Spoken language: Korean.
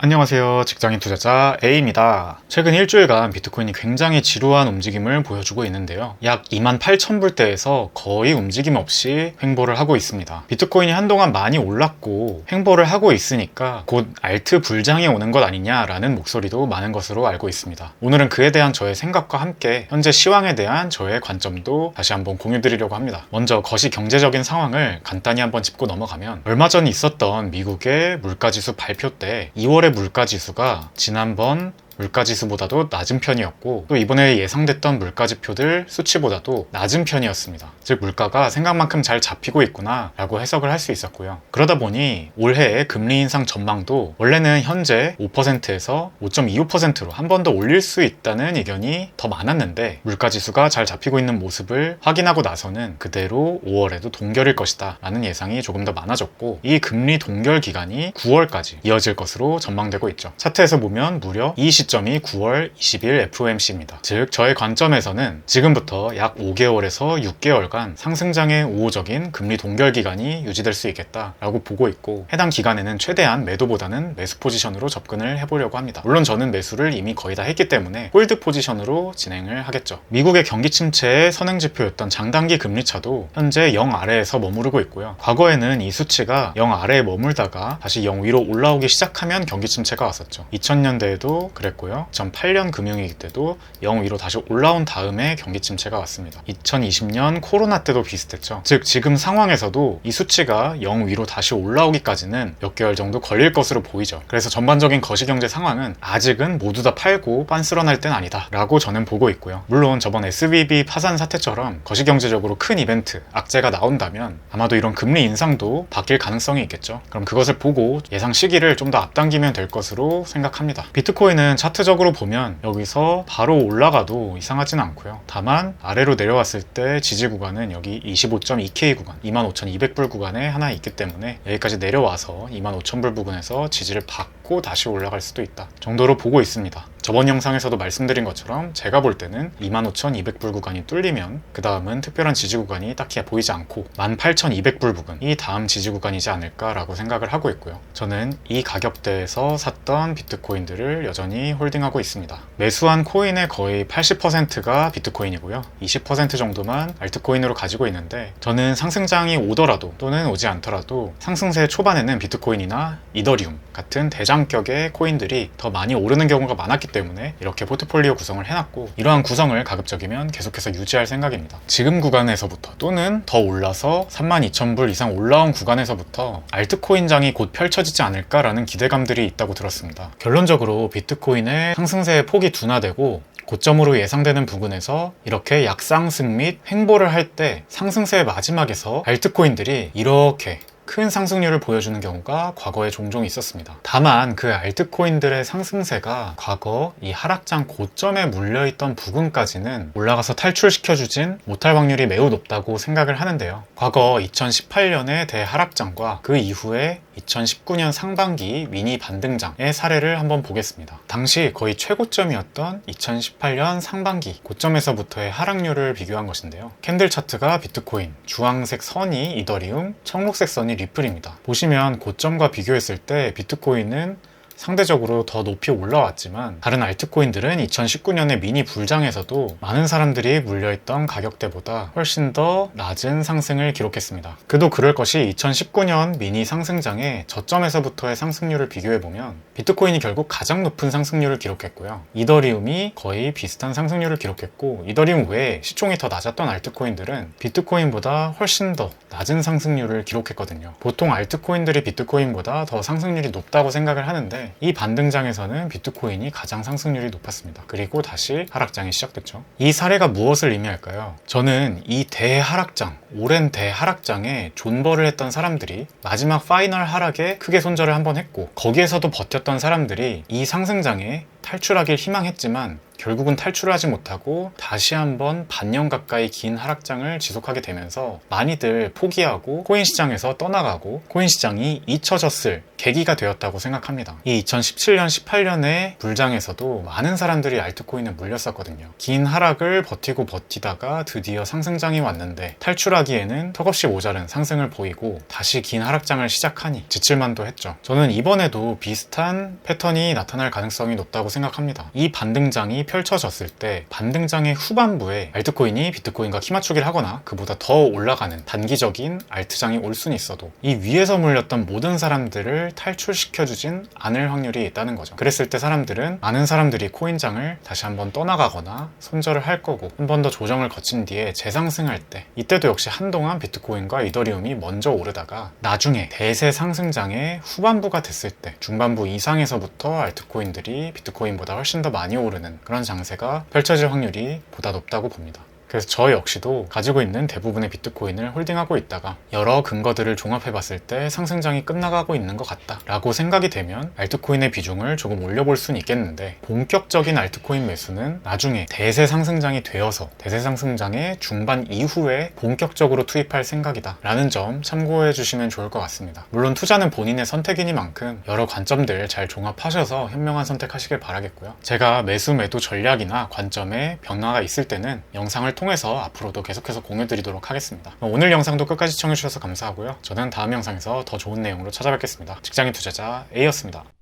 안녕하세요. 직장인 투자자 A입니다. 최근 일주일간 비트코인이 굉장히 지루한 움직임을 보여주고 있는데요. 약 28,000불대에서 거의 움직임 없이 횡보를 하고 있습니다. 비트코인이 한동안 많이 올랐고 횡보를 하고 있으니까 곧 알트 불장이 오는 것 아니냐라는 목소리도 많은 것으로 알고 있습니다. 오늘은 그에 대한 저의 생각과 함께 현재 시황에 대한 저의 관점도 다시 한번 공유드리려고 합니다. 먼저 거시 경제적인 상황을 간단히 한번 짚고 넘어가면 얼마 전 있었던 미국의 물가지수 발표 때 2월의 물가지수가 지난번 물가지수보다도 낮은 편이었고 또 이번에 예상됐던 물가지표들 수치보다도 낮은 편이었습니다. 즉 물가가 생각만큼 잘 잡히고 있구나 라고 해석을 할 수 있었고요. 그러다 보니 올해의 금리 인상 전망도 원래는 현재 5%에서 5.25%로 한 번 더 올릴 수 있다는 의견이 더 많았는데 물가지수가 잘 잡히고 있는 모습을 확인하고 나서는 그대로 5월에도 동결일 것이다 라는 예상이 조금 더 많아졌고 이 금리 동결 기간이 9월까지 이어질 것으로 전망되고 있죠. 차트에서 보면 무려 이 시점이 9월 20일 FOMC입니다. 즉 저의 관점에서는 지금부터 약 5개월에서 6개월간 상승장의 우호적인 금리 동결 기간이 유지될 수 있겠다라고 보고 있고 해당 기간에는 최대한 매도보다는 매수 포지션으로 접근을 해보려고 합니다. 물론 저는 매수를 이미 거의 다 했기 때문에 홀드 포지션으로 진행을 하겠죠. 미국의 경기 침체의 선행지표였던 장단기 금리차도 현재 0 아래에서 머무르고 있고요. 과거에는 이 수치가 0 아래에 머물다가 다시 0 위로 올라오기 시작하면 경기 침체가 왔었죠. 2000년대에도 그랬고요. 2008년 금융위기 때도 0 위로 다시 올라온 다음에 경기 침체가 왔습니다. 2020년 코로나 때도 비슷했죠. 즉 지금 상황에서도 이 수치가 0 위로 다시 올라오기까지는 몇 개월 정도 걸릴 것으로 보이죠. 그래서 전반적인 거시경제 상황은 아직은 모두 다 팔고 빤스런할 땐 아니다 라고 저는 보고 있고요. 물론 저번 SVB 파산 사태처럼 거시경제적으로 큰 이벤트, 악재가 나온다면 아마도 이런 금리 인상도 바뀔 가능성이 있겠죠. 그럼 그것을 보고 예상 시기를 좀 더 앞당기면 될 것으로 생각합니다. 비트코인은 차트적으로 보면 여기서 바로 올라가도 이상하진 않고요. 다만 아래로 내려왔을 때 지지 구간은 여기 25.2K 구간 25,200불 구간에 하나 있기 때문에 여기까지 내려와서 25,000불 부근에서 지지를 받고 다시 올라갈 수도 있다 정도로 보고 있습니다. 저번 영상에서도 말씀드린 것처럼 제가 볼 때는 25,200불 구간이 뚫리면 그 다음은 특별한 지지 구간이 딱히 보이지 않고 18,200불 부근이 다음 지지 구간이지 않을까라고 생각을 하고 있고요. 저는 이 가격대에서 샀던 비트코인들을 여전히 홀딩하고 있습니다. 매수한 코인의 거의 80%가 비트코인이고요. 20% 정도만 알트코인으로 가지고 있는데 저는 상승장이 오더라도 또는 오지 않더라도 상승세 초반에는 비트코인이나 이더리움 같은 대장격의 코인들이 더 많이 오르는 경우가 많았기 때문에 이렇게 포트폴리오 구성을 해놨고 이러한 구성을 가급적이면 계속해서 유지할 생각입니다. 지금 구간에서부터 또는 더 올라서 32,000불 이상 올라온 구간에서부터 알트코인장이 곧 펼쳐지지 않을까라는 기대감들이 있다고 들었습니다. 결론적으로 비트코인의 상승세의 폭이 둔화되고 고점으로 예상되는 부분에서 이렇게 약상승 및 횡보를 할 때 상승세의 마지막에서 알트코인들이 이렇게 큰 상승률을 보여주는 경우가 과거에 종종 있었습니다. 다만 그 알트코인들의 상승세가 과거 이 하락장 고점에 물려있던 부근까지는 올라가서 탈출시켜주진 못할 확률이 매우 높다고 생각을 하는데요. 과거 2018년의 대하락장과 그 이후에 2019년 상반기 미니 반등장의 사례를 한번 보겠습니다. 당시 거의 최고점이었던 2018년 상반기 고점에서부터의 하락률을 비교한 것인데요. 캔들 차트가 비트코인, 주황색 선이 이더리움, 청록색 선이 리플입니다. 보시면 고점과 비교했을 때 비트코인은 상대적으로 더 높이 올라왔지만 다른 알트코인들은 2019년의 미니 불장에서도 많은 사람들이 물려있던 가격대보다 훨씬 더 낮은 상승을 기록했습니다. 그도 그럴 것이 2019년 미니 상승장의 저점에서부터의 상승률을 비교해보면 비트코인이 결국 가장 높은 상승률을 기록했고요. 이더리움이 거의 비슷한 상승률을 기록했고 이더리움 외에 시총이 더 낮았던 알트코인들은 비트코인보다 훨씬 더 낮은 상승률을 기록했거든요. 보통 알트코인들이 비트코인보다 더 상승률이 높다고 생각을 하는데 이 반등장에서는 비트코인이 가장 상승률이 높았습니다. 그리고 다시 하락장이 시작됐죠. 이 사례가 무엇을 의미할까요? 저는 이 대하락장, 오랜 대하락장에 존버를 했던 사람들이 마지막 파이널 하락에 크게 손절을 한번 했고 거기에서도 버텼던 사람들이 이 상승장에 탈출하길 희망했지만 결국은 탈출하지 못하고 다시 한번 반년 가까이 긴 하락장을 지속하게 되면서 많이들 포기하고 코인 시장에서 떠나가고 코인 시장이 잊혀졌을 계기가 되었다고 생각합니다. 이 2017년, 18년의 불장에서도 많은 사람들이 알트코인에 물렸었거든요. 긴 하락을 버티다가 드디어 상승장이 왔는데 탈출하기에는 턱없이 모자른 상승을 보이고 다시 긴 하락장을 시작하니 지칠만도 했죠. 저는 이번에도 비슷한 패턴이 나타날 가능성이 높다고 생각합니다. 이 반등장이 펼쳐졌을 때 반등장의 후반부에 알트코인이 비트코인과 키맞추기를 하거나 그보다 더 올라가는 단기적인 알트장이 올 수는 있어도 이 위에서 물렸던 모든 사람들을 탈출시켜주진 않을 확률이 있다는 거죠. 그랬을 때 많은 사람들이 코인장을 다시 한번 떠나가거나 손절을 할 거고 한 번 더 조정을 거친 뒤에 재상승할 때 이때도 역시 한동안 비트코인과 이더리움이 먼저 오르다가 나중에 대세 상승장의 후반부가 됐을 때 중반부 이상에서부터 알트코인들이 비트코인보다 훨씬 더 많이 오르는 그런 장세가 펼쳐질 확률이 보다 높다고 봅니다. 그래서 저 역시도 가지고 있는 대부분의 비트코인을 홀딩하고 있다가 여러 근거들을 종합해 봤을 때 상승장이 끝나가고 있는 것 같다 라고 생각이 되면 알트코인의 비중을 조금 올려볼 수는 있겠는데 본격적인 알트코인 매수는 나중에 대세 상승장이 되어서 대세 상승장의 중반 이후에 본격적으로 투입할 생각이다 라는 점 참고해 주시면 좋을 것 같습니다. 물론 투자는 본인의 선택이니만큼 여러 관점들 잘 종합하셔서 현명한 선택하시길 바라겠고요. 제가 매수 매도 전략이나 관점에 변화가 있을 때는 영상을 통해서 앞으로도 계속해서 공유드리도록 하겠습니다. 오늘 영상도 끝까지 시청해주셔서 감사하고요. 저는 다음 영상에서 더 좋은 내용으로 찾아뵙겠습니다. 직장인 투자자 A였습니다.